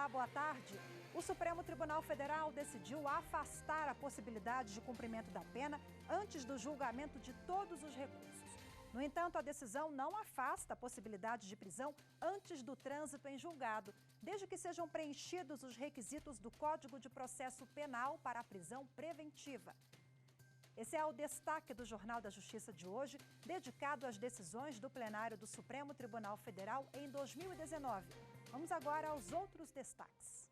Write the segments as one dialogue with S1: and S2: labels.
S1: Olá, boa tarde. O Supremo Tribunal Federal decidiu afastar a possibilidade de cumprimento da pena antes do julgamento de todos os recursos. No entanto, a decisão não afasta a possibilidade de prisão antes do trânsito em julgado, desde que sejam preenchidos os requisitos do Código de Processo Penal para a prisão preventiva. Esse é o destaque do Jornal da Justiça de hoje, dedicado às decisões do plenário do Supremo Tribunal Federal em 2019. Vamos agora aos outros destaques.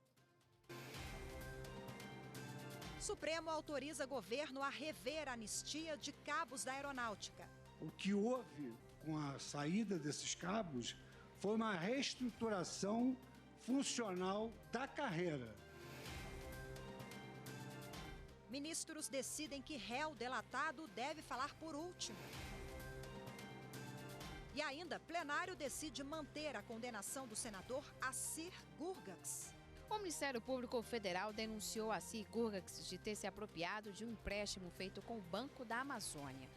S1: Supremo autoriza governo a rever a anistia de cabos da aeronáutica.
S2: O que houve com a saída desses cabos foi uma reestruturação funcional da carreira.
S1: Ministros decidem que réu delatado deve falar por último. E ainda, plenário decide manter a condenação do senador Assir Gurgax.
S3: O Ministério Público Federal denunciou Assir Gurgax de ter se apropriado de um empréstimo feito com o Banco da Amazônia.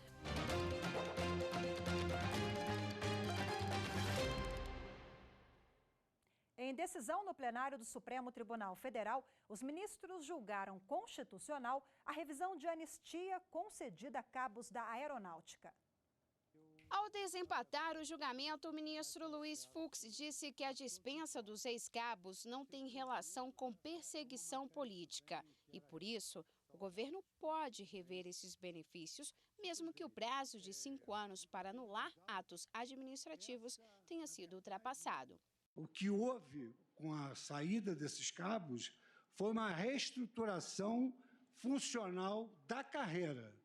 S1: Em decisão no plenário do Supremo Tribunal Federal, os ministros julgaram constitucional a revisão de anistia concedida a cabos da aeronáutica.
S3: Ao desempatar o julgamento, o ministro Luiz Fux disse que a dispensa dos ex-cabos não tem relação com perseguição política e, por isso, o governo pode rever esses benefícios, mesmo que o prazo de 5 anos para anular atos administrativos tenha sido ultrapassado.
S2: O que houve com a saída desses cabos foi uma reestruturação funcional da carreira.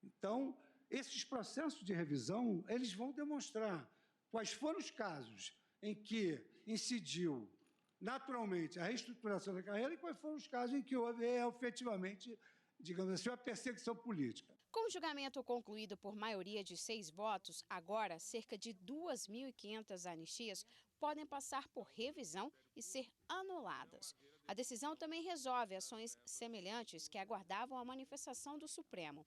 S2: Então, esses processos de revisão, eles vão demonstrar quais foram os casos em que incidiu naturalmente a reestruturação da carreira e quais foram os casos em que houve efetivamente, digamos assim, uma perseguição política.
S3: Com o julgamento concluído por maioria de 6 votos, agora cerca de 2.500 anistias podem passar por revisão e ser anuladas. A decisão também resolve ações semelhantes que aguardavam a manifestação do Supremo.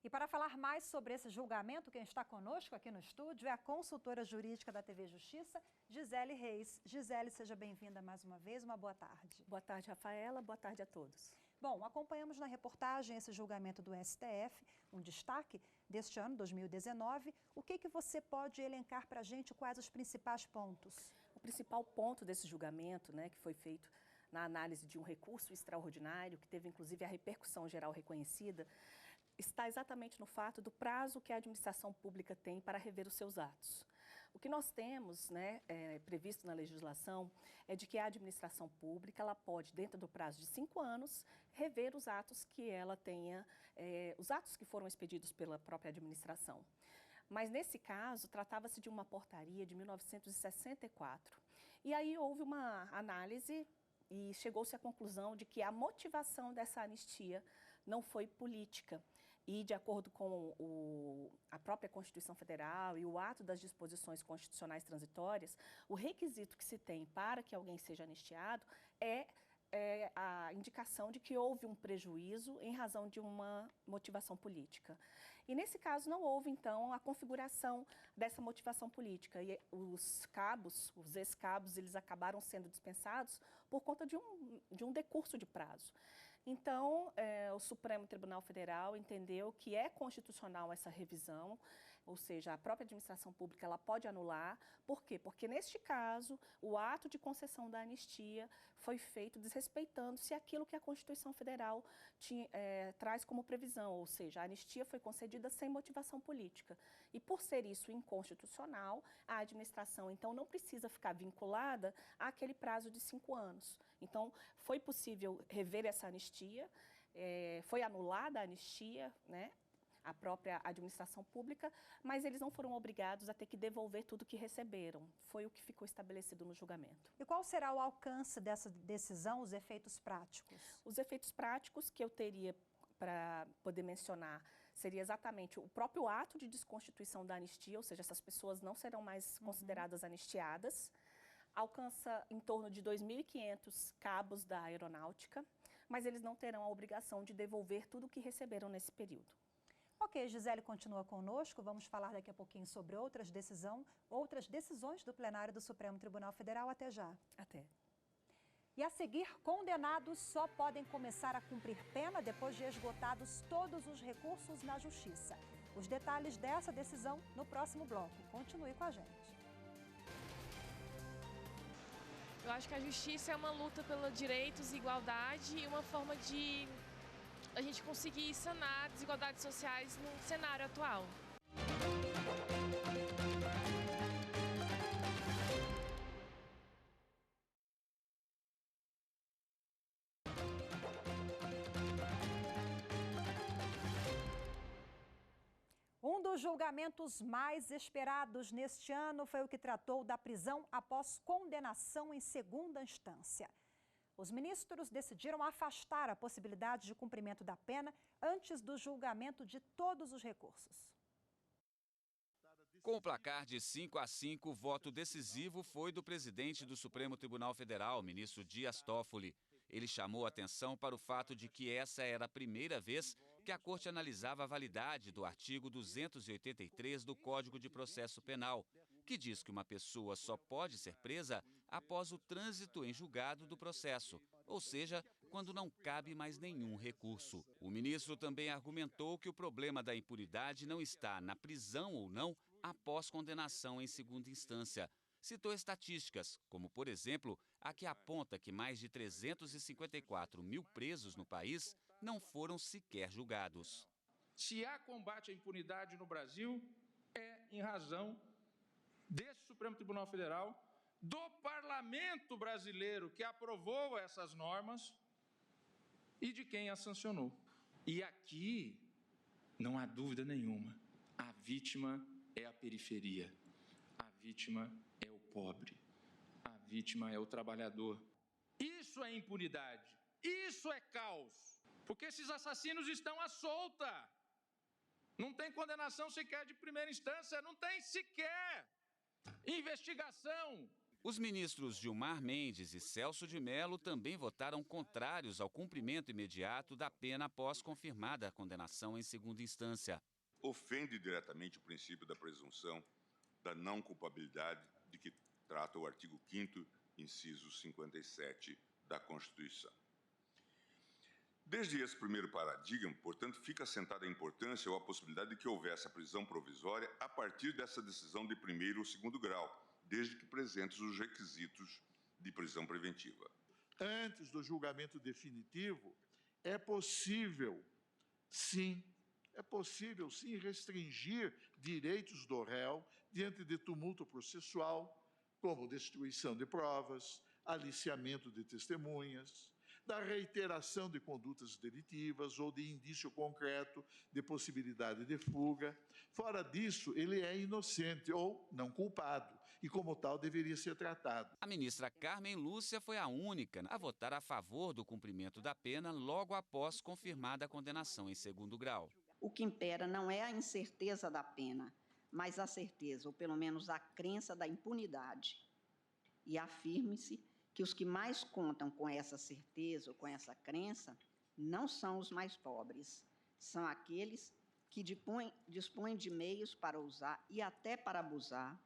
S1: E para falar mais sobre esse julgamento, quem está conosco aqui no estúdio é a consultora jurídica da TV Justiça, Gisele Reis. Gisele, seja bem-vinda mais uma vez, uma boa tarde.
S4: Boa tarde, Rafaela, boa tarde a todos.
S1: Bom, acompanhamos na reportagem esse julgamento do STF, um destaque deste ano, 2019. O que você pode elencar para a gente, quais os principais pontos?
S4: O principal ponto desse julgamento, que foi feito na análise de um recurso extraordinário, que teve inclusive a repercussão geral reconhecida, está exatamente no fato do prazo que a administração pública tem para rever os seus atos. O que nós temos previsto na legislação é de que a administração pública ela pode, dentro do prazo de 5 anos, rever os atos que ela tenha, os atos que foram expedidos pela própria administração. Mas, nesse caso, tratava-se de uma portaria de 1964. E aí houve uma análise e chegou-se à conclusão de que a motivação dessa anistia não foi política. E, de acordo com a própria Constituição Federal e o ato das disposições constitucionais transitórias, o requisito que se tem para que alguém seja anistiado é a indicação de que houve um prejuízo em razão de uma motivação política. E, nesse caso, não houve, então, a configuração dessa motivação política. E os cabos, os ex-cabos, eles acabaram sendo dispensados por conta de um decurso de prazo. Então, o Supremo Tribunal Federal entendeu que é constitucional essa revisão, ou seja, a própria administração pública ela pode anular. Por quê? Porque, neste caso, o ato de concessão da anistia foi feito desrespeitando-se aquilo que a Constituição Federal traz como previsão, ou seja, a anistia foi concedida sem motivação política. E, por ser isso inconstitucional, a administração, então, não precisa ficar vinculada àquele prazo de 5 anos. Então, foi possível rever essa anistia, foi anulada a anistia, a própria administração pública, mas eles não foram obrigados a ter que devolver tudo que receberam. Foi o que ficou estabelecido no julgamento.
S1: E qual será o alcance dessa decisão, os efeitos práticos?
S4: Os efeitos práticos que eu teria para poder mencionar seria exatamente o próprio ato de desconstituição da anistia, ou seja, essas pessoas não serão mais consideradas anistiadas. Alcança em torno de 2.500 cabos da aeronáutica, mas eles não terão a obrigação de devolver tudo o que receberam nesse período.
S1: Ok, Gisele continua conosco. Vamos falar daqui a pouquinho sobre outras decisões do plenário do Supremo Tribunal Federal. Até já.
S4: Até.
S1: E a seguir, condenados só podem começar a cumprir pena depois de esgotados todos os recursos na Justiça. Os detalhes dessa decisão no próximo bloco. Continue com a gente.
S5: Eu acho que a justiça é uma luta pelos direitos e igualdade e uma forma de a gente conseguir sanar desigualdades sociais no cenário atual.
S1: Um dos julgamentos mais esperados neste ano foi o que tratou da prisão após condenação em segunda instância. Os ministros decidiram afastar a possibilidade de cumprimento da pena antes do julgamento de todos os recursos.
S6: Com o placar de 5-5, o voto decisivo foi do presidente do Supremo Tribunal Federal, ministro Dias Toffoli. Ele chamou atenção para o fato de que essa era a primeira vez que a Corte analisava a validade do artigo 283 do Código de Processo Penal, que diz que uma pessoa só pode ser presa após o trânsito em julgado do processo, ou seja, quando não cabe mais nenhum recurso. O ministro também argumentou que o problema da impunidade não está na prisão ou não após condenação em segunda instância. Citou estatísticas, como, por exemplo, a que aponta que mais de 354 mil presos no país não foram sequer julgados.
S7: Se há combate à impunidade no Brasil, é em razão desse Supremo Tribunal Federal, do Parlamento brasileiro que aprovou essas normas e de quem as sancionou. E aqui, não há dúvida nenhuma, a vítima é a periferia, a vítima é o pobre, a vítima é o trabalhador. Isso é impunidade, isso é caos, porque esses assassinos estão à solta. Não tem condenação sequer de primeira instância, não tem sequer investigação.
S6: Os ministros Gilmar Mendes e Celso de Mello também votaram contrários ao cumprimento imediato da pena após confirmada a condenação em segunda instância.
S8: Ofende diretamente o princípio da presunção da não culpabilidade de que trata o artigo 5º, inciso 57 da Constituição. Desde esse primeiro paradigma, portanto, fica assentada a importância ou a possibilidade de que houvesse a prisão provisória a partir dessa decisão de primeiro ou segundo grau, desde que presentes os requisitos de prisão preventiva.
S9: Antes do julgamento definitivo, é possível, sim, restringir direitos do réu diante de tumulto processual, como destruição de provas, aliciamento de testemunhas, da reiteração de condutas delitivas ou de indício concreto de possibilidade de fuga. Fora disso, ele é inocente ou não culpado e, como tal, deveria ser tratado.
S6: A ministra Carmen Lúcia foi a única a votar a favor do cumprimento da pena logo após confirmada a condenação em segundo grau.
S10: O que impera não é a incerteza da pena, mas a certeza, ou pelo menos a crença da impunidade. E afirme-se que os que mais contam com essa certeza ou com essa crença não são os mais pobres, são aqueles que dispõem de meios para usar e até para abusar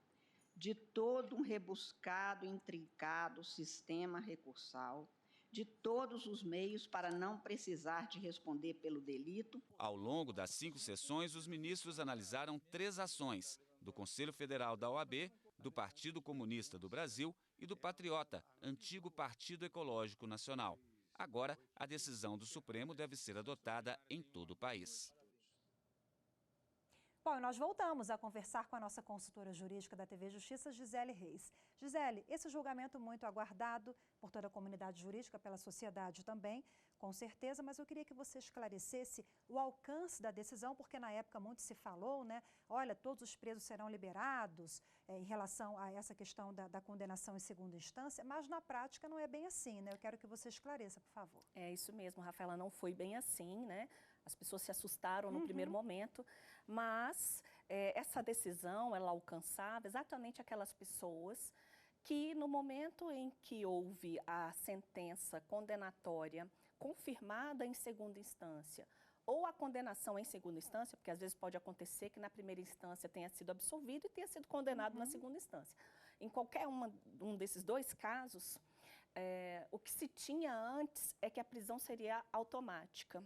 S10: de todo um rebuscado e intrincado sistema recursal, de todos os meios para não precisar de responder pelo delito.
S6: Ao longo das 5 sessões, os ministros analisaram 3 ações do Conselho Federal da OAB, do Partido Comunista do Brasil e do Patriota, antigo Partido Ecológico Nacional. Agora, a decisão do Supremo deve ser adotada em todo o país.
S1: Bom, e nós voltamos a conversar com a nossa consultora jurídica da TV Justiça, Gisele Reis. Gisele, esse julgamento muito aguardado por toda a comunidade jurídica, pela sociedade também, com certeza, mas eu queria que você esclarecesse o alcance da decisão, porque na época muito se falou, né? Olha, todos os presos serão liberados em relação a essa questão da condenação em segunda instância, mas na prática não é bem assim, né? Eu quero que você esclareça, por favor.
S4: É isso mesmo, Rafaela, não foi bem assim, né? As pessoas se assustaram no primeiro momento, mas essa decisão, ela alcançava exatamente aquelas pessoas que no momento em que houve a sentença condenatória confirmada em segunda instância, ou a condenação em segunda instância, porque às vezes pode acontecer que na primeira instância tenha sido absolvido e tenha sido condenado na segunda instância. Em qualquer um desses 2 casos, o que se tinha antes é que a prisão seria automática.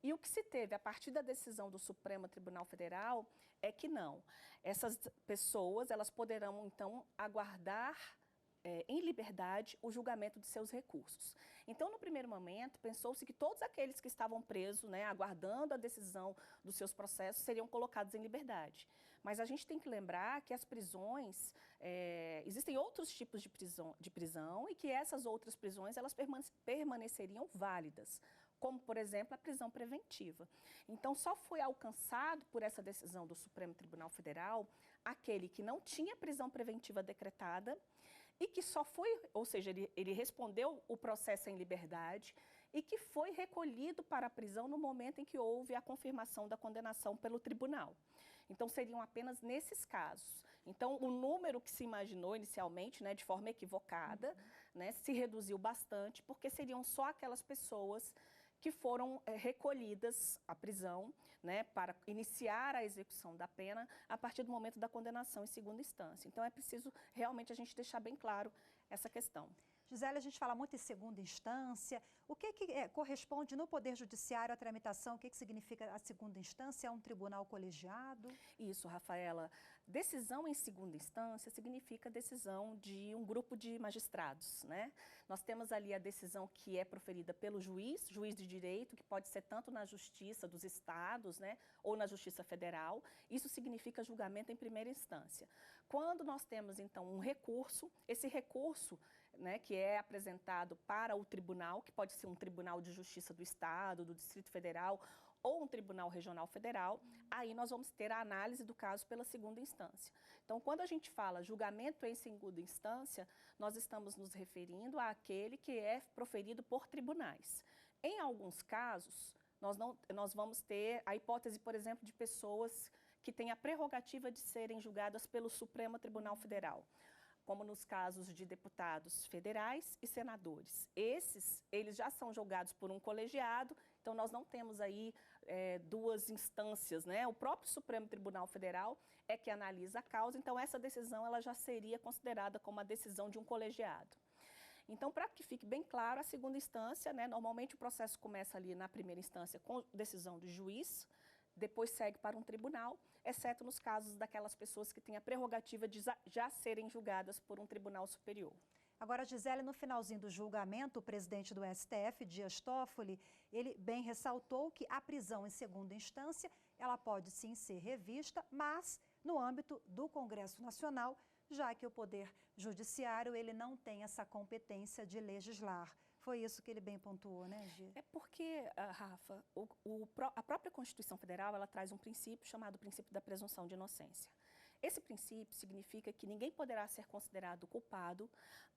S4: E o que se teve a partir da decisão do Supremo Tribunal Federal é que não. Essas pessoas, elas poderão, então, aguardar em liberdade o julgamento de seus recursos. Então, no primeiro momento, pensou-se que todos aqueles que estavam presos, né, aguardando a decisão dos seus processos, seriam colocados em liberdade. Mas a gente tem que lembrar que as prisões, existem outros tipos de prisão e que essas outras prisões elas permaneceriam válidas, como, por exemplo, a prisão preventiva. Então, só foi alcançado por essa decisão do Supremo Tribunal Federal aquele que não tinha prisão preventiva decretada e que só foi, ou seja, ele respondeu o processo em liberdade e que foi recolhido para a prisão no momento em que houve a confirmação da condenação pelo tribunal. Então, seriam apenas nesses casos. Então, o número que se imaginou inicialmente, né, de forma equivocada, né, se reduziu bastante, porque seriam só aquelas pessoas que foram recolhidas à prisão, né, para iniciar a execução da pena a partir do momento da condenação em segunda instância. Então, é preciso realmente a gente deixar bem claro essa questão.
S1: Gisele, a gente fala muito em segunda instância. O que corresponde no Poder Judiciário à tramitação? O que significa a segunda instância? É um tribunal colegiado?
S4: Isso, Rafaela. Decisão em segunda instância significa decisão de um grupo de magistrados, né? Nós temos ali a decisão que é proferida pelo juiz de direito, que pode ser tanto na Justiça dos Estados, né, ou na Justiça Federal. Isso significa julgamento em primeira instância. Quando nós temos, então, um recurso, esse recurso, né, que é apresentado para o tribunal, que pode ser um tribunal de justiça do Estado, do Distrito Federal ou um tribunal regional federal, aí nós vamos ter a análise do caso pela segunda instância. Então, quando a gente fala julgamento em segunda instância, nós estamos nos referindo àquele que é proferido por tribunais. Em alguns casos, nós vamos ter a hipótese, por exemplo, de pessoas que têm a prerrogativa de serem julgadas pelo Supremo Tribunal Federal, como nos casos de deputados federais e senadores. Eles já são julgados por um colegiado, então nós não temos aí duas instâncias, né? O próprio Supremo Tribunal Federal é que analisa a causa, então essa decisão ela já seria considerada como a decisão de um colegiado. Então, para que fique bem claro, a segunda instância, né, normalmente o processo começa ali na primeira instância com decisão do juiz, depois segue para um tribunal, exceto nos casos daquelas pessoas que têm a prerrogativa de já serem julgadas por um tribunal superior.
S1: Agora, Gisele, no finalzinho do julgamento, o presidente do STF, Dias Toffoli, ele bem ressaltou que a prisão em segunda instância, ela pode sim ser revista, mas no âmbito do Congresso Nacional, já que o Poder Judiciário ele não tem essa competência de legislar. Foi isso que ele bem pontuou, né, Gi?
S4: É porque, Rafa, a própria Constituição Federal ela traz um princípio chamado princípio da presunção de inocência. Esse princípio significa que ninguém poderá ser considerado culpado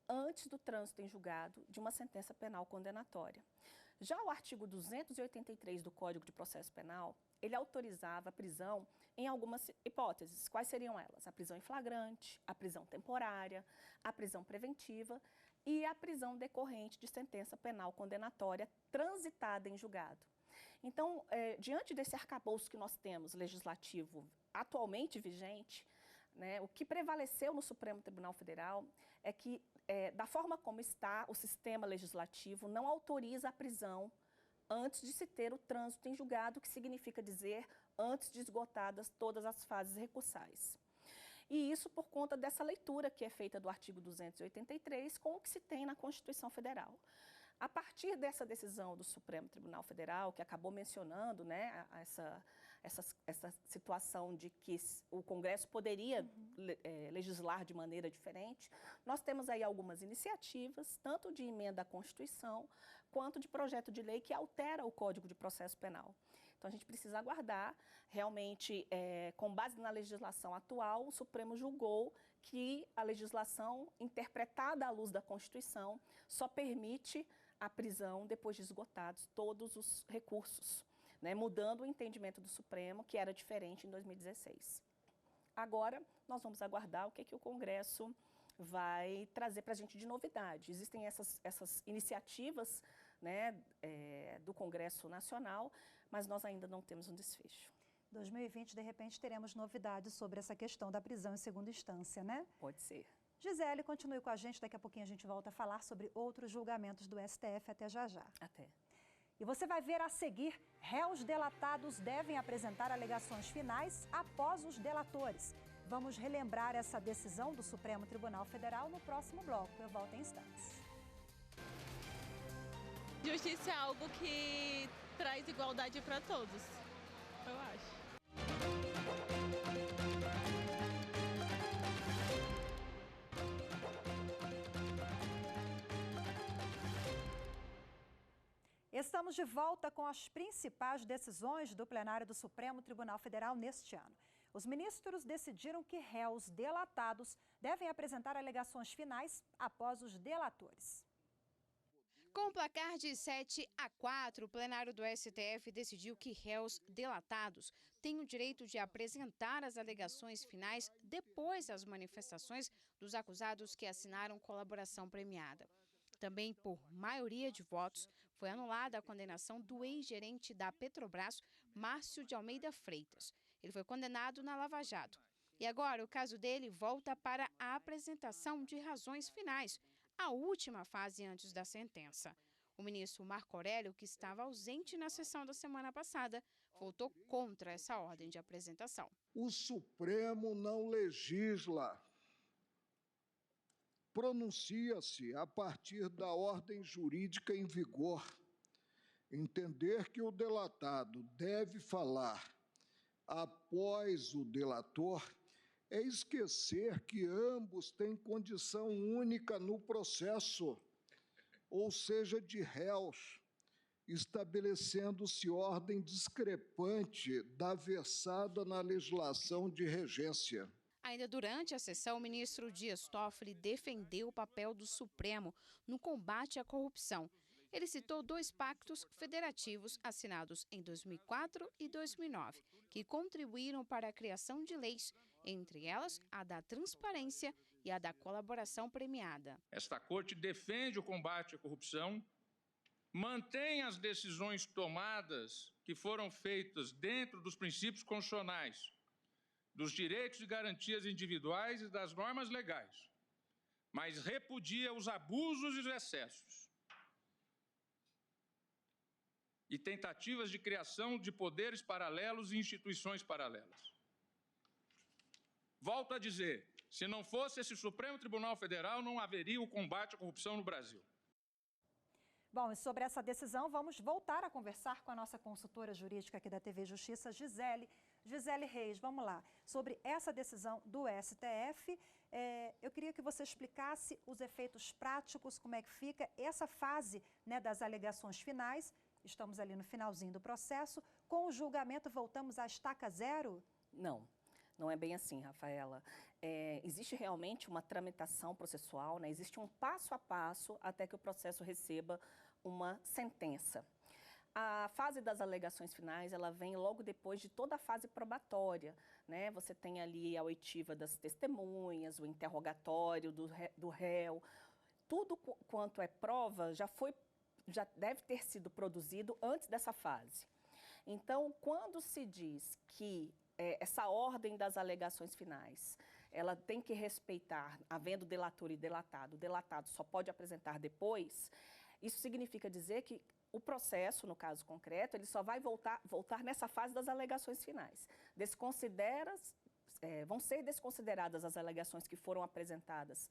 S4: antes do trânsito em julgado de uma sentença penal condenatória. Já o artigo 283 do Código de Processo Penal, ele autorizava a prisão em algumas hipóteses. Quais seriam elas? A prisão em flagrante, a prisão temporária, a prisão preventiva e a prisão decorrente de sentença penal condenatória transitada em julgado. Então, diante desse arcabouço que nós temos legislativo atualmente vigente, né, o que prevaleceu no Supremo Tribunal Federal é que, da forma como está o sistema legislativo, não autoriza a prisão antes de se ter o trânsito em julgado, que significa dizer antes de esgotadas todas as fases recursais. E isso por conta dessa leitura que é feita do artigo 283 com o que se tem na Constituição Federal. A partir dessa decisão do Supremo Tribunal Federal, que acabou mencionando, né, essa situação de que o Congresso poderia legislar de maneira diferente, nós temos aí algumas iniciativas, tanto de emenda à Constituição, quanto de projeto de lei que altera o Código de Processo Penal. Então, a gente precisa aguardar. Realmente, com base na legislação atual, o Supremo julgou que a legislação interpretada à luz da Constituição só permite a prisão depois de esgotados todos os recursos, né, mudando o entendimento do Supremo, que era diferente em 2016. Agora, nós vamos aguardar o que o Congresso vai trazer para a gente de novidade. Existem essas iniciativas, né, do Congresso Nacional, mas nós ainda não temos um desfecho.
S1: 2020, de repente, teremos novidades sobre essa questão da prisão em segunda instância, né?
S4: Pode ser.
S1: Gisele, continue com a gente, daqui a pouquinho a gente volta a falar sobre outros julgamentos do STF. Até já já.
S4: Até.
S1: E você vai ver a seguir, réus delatados devem apresentar alegações finais após os delatores. Vamos relembrar essa decisão do Supremo Tribunal Federal no próximo bloco. Eu volto em instantes.
S11: Justiça é algo que traz igualdade para todos, eu acho.
S1: Estamos de volta com as principais decisões do plenário do Supremo Tribunal Federal neste ano. Os ministros decidiram que réus delatados devem apresentar alegações finais após os delatores.
S3: Com o placar de 7-4, o plenário do STF decidiu que réus delatados têm o direito de apresentar as alegações finais depois das manifestações dos acusados que assinaram colaboração premiada. Também, por maioria de votos, foi anulada a condenação do ex-gerente da Petrobras, Márcio de Almeida Freitas. Ele foi condenado na Lava Jato. E agora o caso dele volta para a apresentação de razões finais, a última fase antes da sentença. O ministro Marco Aurélio, que estava ausente na sessão da semana passada, votou contra essa ordem de apresentação.
S12: O Supremo não legisla. Pronuncia-se a partir da ordem jurídica em vigor. Entender que o delatado deve falar após o delator é esquecer que ambos têm condição única no processo, ou seja, de réus, estabelecendo-se ordem discrepante da versada na legislação de regência.
S3: Ainda durante a sessão, o ministro Dias Toffoli defendeu o papel do Supremo no combate à corrupção. Ele citou 2 pactos federativos assinados em 2004 e 2009, que contribuíram para a criação de leis, entre elas a da transparência e a da colaboração premiada.
S7: Esta Corte defende o combate à corrupção, mantém as decisões tomadas que foram feitas dentro dos princípios constitucionais, dos direitos e garantias individuais e das normas legais, mas repudia os abusos e os excessos e tentativas de criação de poderes paralelos e instituições paralelas. Volto a dizer, se não fosse esse Supremo Tribunal Federal, não haveria o combate à corrupção no Brasil.
S1: Bom, e sobre essa decisão, vamos voltar a conversar com a nossa consultora jurídica aqui da TV Justiça, Gisele Reis. Vamos lá. Sobre essa decisão do STF, eu queria que você explicasse os efeitos práticos, como é que fica essa fase, né, das alegações finais. Estamos ali no finalzinho do processo. Com o julgamento, voltamos à estaca zero?
S4: Não é bem assim, Rafaela. Existe realmente uma tramitação processual, né? Existe um passo a passo até que o processo receba uma sentença. A fase das alegações finais, ela vem logo depois de toda a fase probatória, né? Você tem ali a oitiva das testemunhas, o interrogatório do réu. Tudo quanto é prova já deve ter sido produzido antes dessa fase. Então, quando se diz que essa ordem das alegações finais, ela tem que respeitar, havendo delator e delatado, o delatado só pode apresentar depois, isso significa dizer que o processo, no caso concreto, ele só vai voltar nessa fase das alegações finais. Vão ser desconsideradas as alegações que foram apresentadas,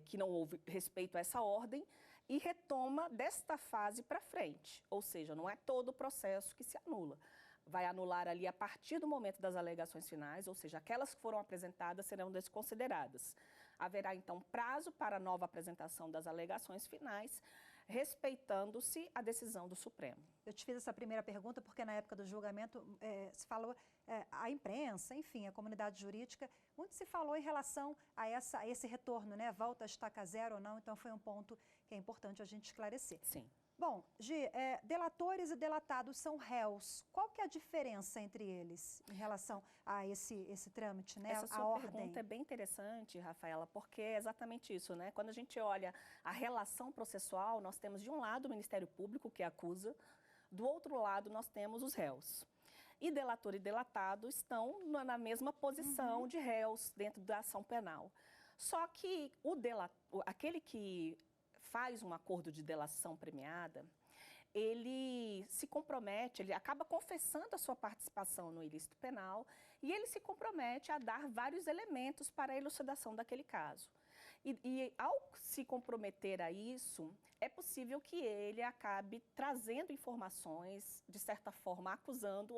S4: que não houve respeito a essa ordem, e retoma desta fase para frente, ou seja, não é todo o processo que se anula. Vai anular ali a partir do momento das alegações finais, ou seja, aquelas que foram apresentadas serão desconsideradas. Haverá, então, prazo para nova apresentação das alegações finais, respeitando-se a decisão do Supremo.
S1: Eu te fiz essa primeira pergunta porque na época do julgamento se falou, a imprensa, enfim, a comunidade jurídica, muito se falou em relação a esse retorno, né? Volta a estaca zero ou não, então foi um ponto que é importante a gente esclarecer.
S4: Sim.
S1: Bom, Gi, delatores e delatados são réus. Qual que é a diferença entre eles em relação a esse trâmite, né?
S4: Essa sua pergunta é bem interessante, Rafaela, porque é exatamente isso, né? Quando a gente olha a relação processual, nós temos de um lado o Ministério Público, que acusa, do outro lado nós temos os réus. E delator e delatado estão na mesma posição de réus dentro da ação penal. Só que aquele que faz um acordo de delação premiada, ele se compromete, ele acaba confessando a sua participação no ilícito penal e ele se compromete a dar vários elementos para a elucidação daquele caso. E ao se comprometer a isso, é possível que ele acabe trazendo informações, de certa forma, acusando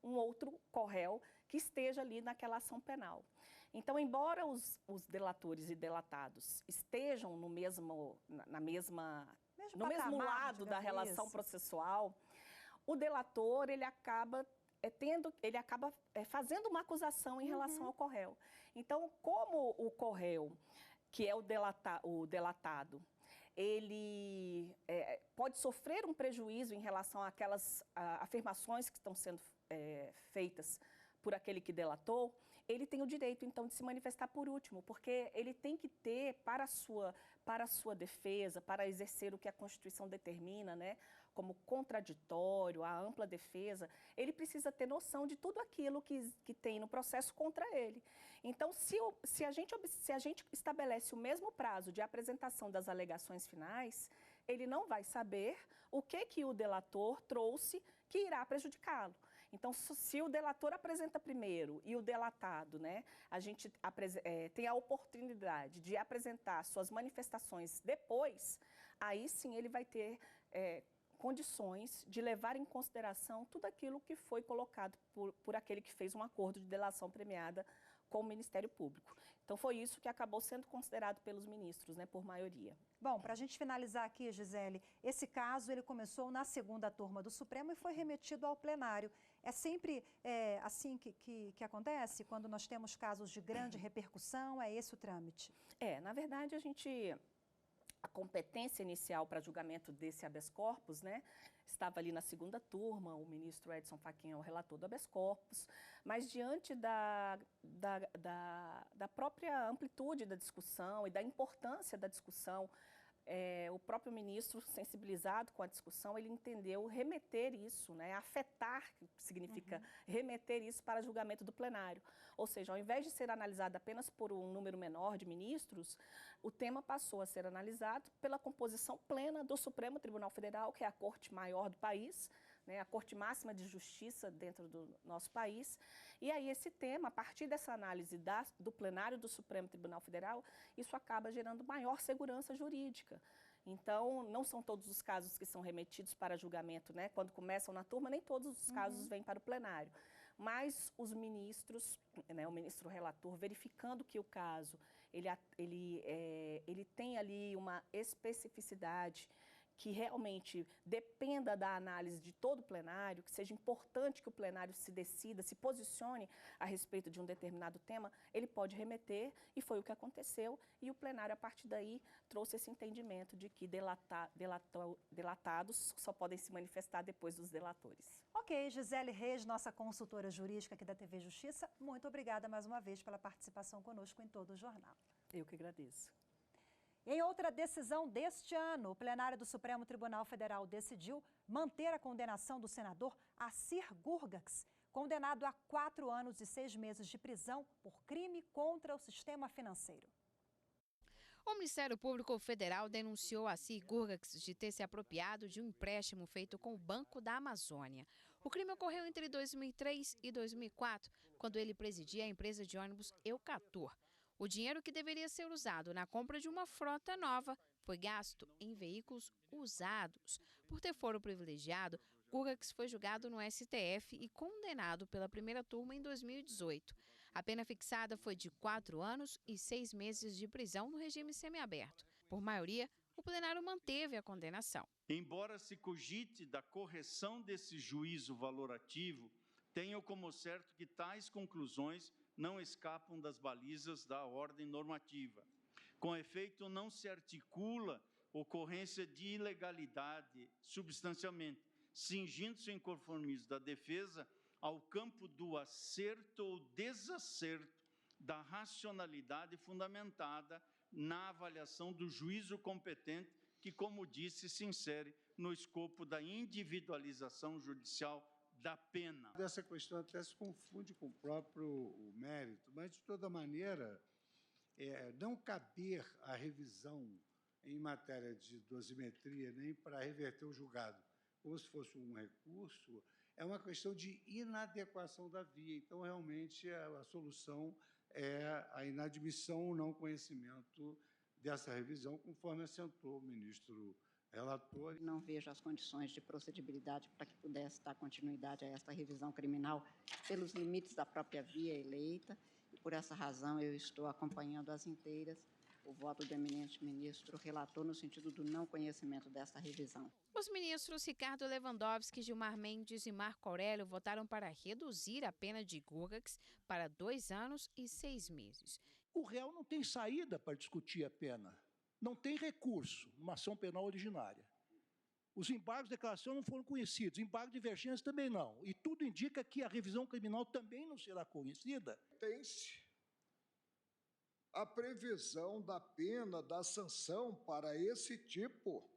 S4: um outro corréu que esteja ali naquela ação penal. Então, embora os delatores e delatados estejam no mesmo lado da relação processual, o delator ele acaba fazendo uma acusação em relação ao corréu. Então, como o corréu, que é o delatado, ele pode sofrer um prejuízo em relação àquelas afirmações que estão sendo feitas por aquele que delatou, ele tem o direito, então, de se manifestar por último, porque ele tem que ter, para a sua defesa, para exercer o que a Constituição determina, né, como contraditório, a ampla defesa, ele precisa ter noção de tudo aquilo que tem no processo contra ele. Então, se a gente estabelece o mesmo prazo de apresentação das alegações finais, ele não vai saber o que o delator trouxe que irá prejudicá-lo. Então, se o delator apresenta primeiro e o delatado, né, a gente tem a oportunidade de apresentar suas manifestações depois, aí sim ele vai ter condições de levar em consideração tudo aquilo que foi colocado por aquele que fez um acordo de delação premiada com o Ministério Público. Então, foi isso que acabou sendo considerado pelos ministros, né, por maioria.
S1: Bom, para a gente finalizar aqui, Gisele, esse caso ele começou na segunda turma do Supremo e foi remetido ao plenário. É sempre assim que acontece, quando nós temos casos de grande repercussão, é esse o trâmite?
S4: Na verdade, a competência inicial para julgamento desse habeas corpus, né, estava ali na segunda turma, o ministro Edson Fachin é o relator do habeas corpus, mas diante da própria amplitude da discussão e da importância da discussão, o próprio ministro, sensibilizado com a discussão, ele entendeu remeter isso, né, afetar, que significa remeter isso para julgamento do plenário. Ou seja, ao invés de ser analisado apenas por um número menor de ministros, o tema passou a ser analisado pela composição plena do Supremo Tribunal Federal, que é a corte maior do país, né, a corte máxima de justiça dentro do nosso país. E aí esse tema, a partir dessa análise do plenário do Supremo Tribunal Federal, isso acaba gerando maior segurança jurídica. Então, não são todos os casos que são remetidos para julgamento, né? Quando começam na turma, nem todos os casos vêm para o plenário. Mas os ministros, né, o ministro relator, verificando que o caso ele tem ali uma especificidade que realmente dependa da análise de todo o plenário, que seja importante que o plenário se decida, se posicione a respeito de um determinado tema, ele pode remeter, e foi o que aconteceu, e o plenário, a partir daí, trouxe esse entendimento de que delatados só podem se manifestar depois dos delatores.
S1: Ok, Gisele Reis, nossa consultora jurídica aqui da TV Justiça, muito obrigada mais uma vez pela participação conosco em todo o jornal.
S4: Eu que agradeço.
S1: Em outra decisão deste ano, o plenário do Supremo Tribunal Federal decidiu manter a condenação do senador Assir Gurgax, condenado a 4 anos e 6 meses de prisão por crime contra o sistema financeiro.
S3: O Ministério Público Federal denunciou Assir Gurgax de ter se apropriado de um empréstimo feito com o Banco da Amazônia. O crime ocorreu entre 2003 e 2004, quando ele presidia a empresa de ônibus Eucator. O dinheiro que deveria ser usado na compra de uma frota nova foi gasto em veículos usados. Por ter foro privilegiado, Gurgax foi julgado no STF e condenado pela primeira turma em 2018. A pena fixada foi de 4 anos e 6 meses de prisão no regime semiaberto. Por maioria, o plenário manteve a condenação.
S13: Embora se cogite da correção desse juízo valorativo, tenho como certo que tais conclusões não escapam das balizas da ordem normativa. Com efeito, não se articula ocorrência de ilegalidade substancialmente, cingindo-se o inconformismo da defesa ao campo do acerto ou desacerto da racionalidade fundamentada na avaliação do juízo competente, que, como disse, se insere no escopo da individualização judicial da pena.
S2: Essa questão até se confunde com o próprio mérito, mas, de toda maneira, não caber a revisão em matéria de dosimetria nem para reverter o julgado, como se fosse um recurso, é uma questão de inadequação da via. Então, realmente, a solução é a inadmissão ou não conhecimento dessa revisão, conforme assentou o ministro relator.
S10: Não vejo as condições de procedibilidade para que pudesse dar continuidade a esta revisão criminal pelos limites da própria via eleita, e por essa razão eu estou acompanhando às inteiras o voto do eminente ministro relator no sentido do não conhecimento desta revisão.
S3: Os ministros Ricardo Lewandowski, Gilmar Mendes e Marco Aurélio votaram para reduzir a pena de Gurgacz para 2 anos e 6 meses.
S14: O réu não tem saída para discutir a pena. Não tem recurso numa ação penal originária. Os embargos de declaração não foram conhecidos, embargo de divergência também não. E tudo indica que a revisão criminal também não será conhecida.
S12: Tem-se a previsão da pena, da sanção para esse tipo,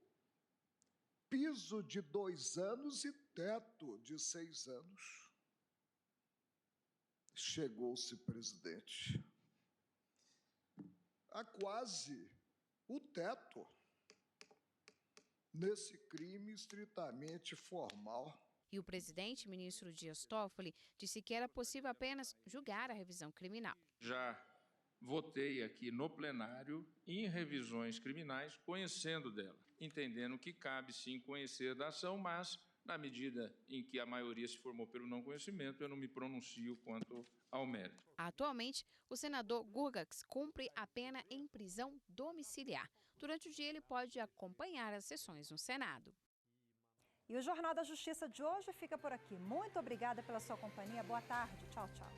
S12: piso de 2 anos e teto de 6 anos. Chegou-se, presidente, a quase o teto nesse crime estritamente formal.
S3: E o presidente, ministro Dias Toffoli, disse que era possível apenas julgar a revisão criminal.
S7: Já votei aqui no plenário em revisões criminais, conhecendo dela, entendendo que cabe sim conhecer da ação, mas na medida em que a maioria se formou pelo não conhecimento, eu não me pronuncio quanto ao mérito.
S3: Atualmente, o senador Gurgacz cumpre a pena em prisão domiciliar. Durante o dia, ele pode acompanhar as sessões no Senado.
S1: E o Jornal da Justiça de hoje fica por aqui. Muito obrigada pela sua companhia. Boa tarde. Tchau, tchau.